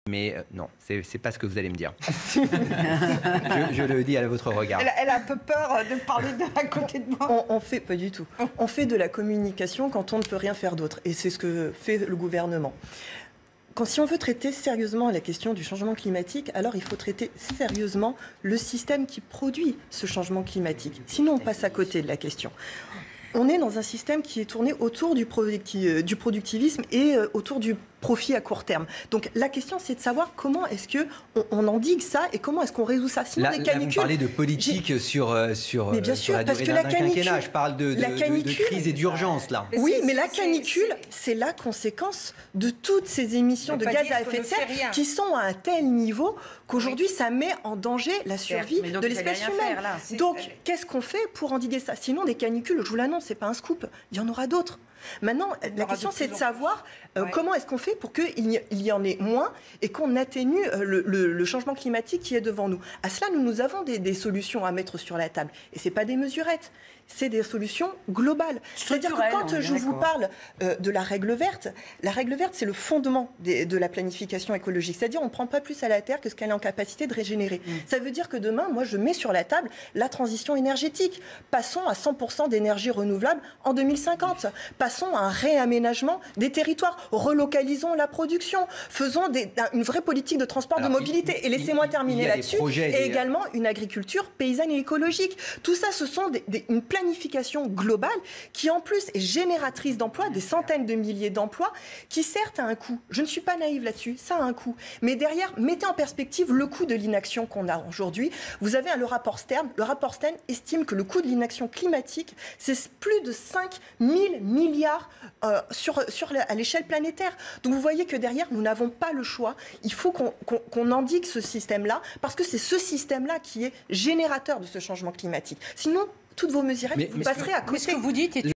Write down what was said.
Mais non, c'est pas ce que vous allez me dire. je le dis à votre regard. Elle a un peu peur de parler à côté de moi. On fait pas du tout. On fait de la communication quand on ne peut rien faire d'autre. Et c'est ce que fait le gouvernement. Si on veut traiter sérieusement la question du changement climatique, alors il faut traiter sérieusement le système qui produit ce changement climatique. Sinon, on passe à côté de la question. On est dans un système qui est tourné autour du productivisme et autour du profit à court terme. Donc la question, c'est de savoir comment est-ce qu'on endigue ça et comment est-ce qu'on résout ça. Sinon, là, vous parlez de politique sur mais bien sûr, la parce durée d'un quinquennat. Je parle de crise et d'urgence, là. Oui, mais la canicule, c'est la conséquence de toutes ces émissions de gaz à effet de serre qui sont à un tel niveau qu'aujourd'hui, ça met en danger la survie de l'espèce humaine. Donc, qu'est-ce qu'on fait pour endiguer ça? Sinon, des canicules, je vous l'annonce, c'est pas un scoop, il y en aura d'autres. Maintenant, la question, c'est de savoir comment est-ce qu'on fait pour qu'il y en ait moins et qu'on atténue le changement climatique qui est devant nous. À cela, nous avons des solutions à mettre sur la table. Et ce n'est pas des mesurettes, c'est des solutions globales. C'est-à-dire que quand je vous parle de la règle verte, c'est le fondement de la planification écologique. C'est-à-dire qu'on ne prend pas plus à la Terre que ce qu'elle est en capacité de régénérer. Ça veut dire que demain, moi, je mets sur la table la transition énergétique. Passons à 100% d'énergie renouvelable en 2050. Passons à un réaménagement des territoires. Relocalisons la production. Faisons une vraie politique de transport, de mobilité. Et laissez-moi terminer là-dessus. Et également une agriculture paysanne et écologique. Tout ça, ce sont une planification globale qui, en plus, est génératrice d'emplois, des centaines de milliers d'emplois, qui certes a un coût. Je ne suis pas naïve là-dessus, ça a un coût. Mais derrière, mettez en perspective le coût de l'inaction qu'on a aujourd'hui. Vous avez le rapport Stern. Le rapport Stern estime que le coût de l'inaction climatique, c'est plus de 5 000 milliards à l'échelle planétaire. Donc vous voyez que derrière, nous n'avons pas le choix. Il faut qu'on endigue ce système-là, parce que c'est ce système-là qui est générateur de ce changement climatique. Sinon, toutes vos mesurettes, vous passerez à côté. Mais ce que vous dites est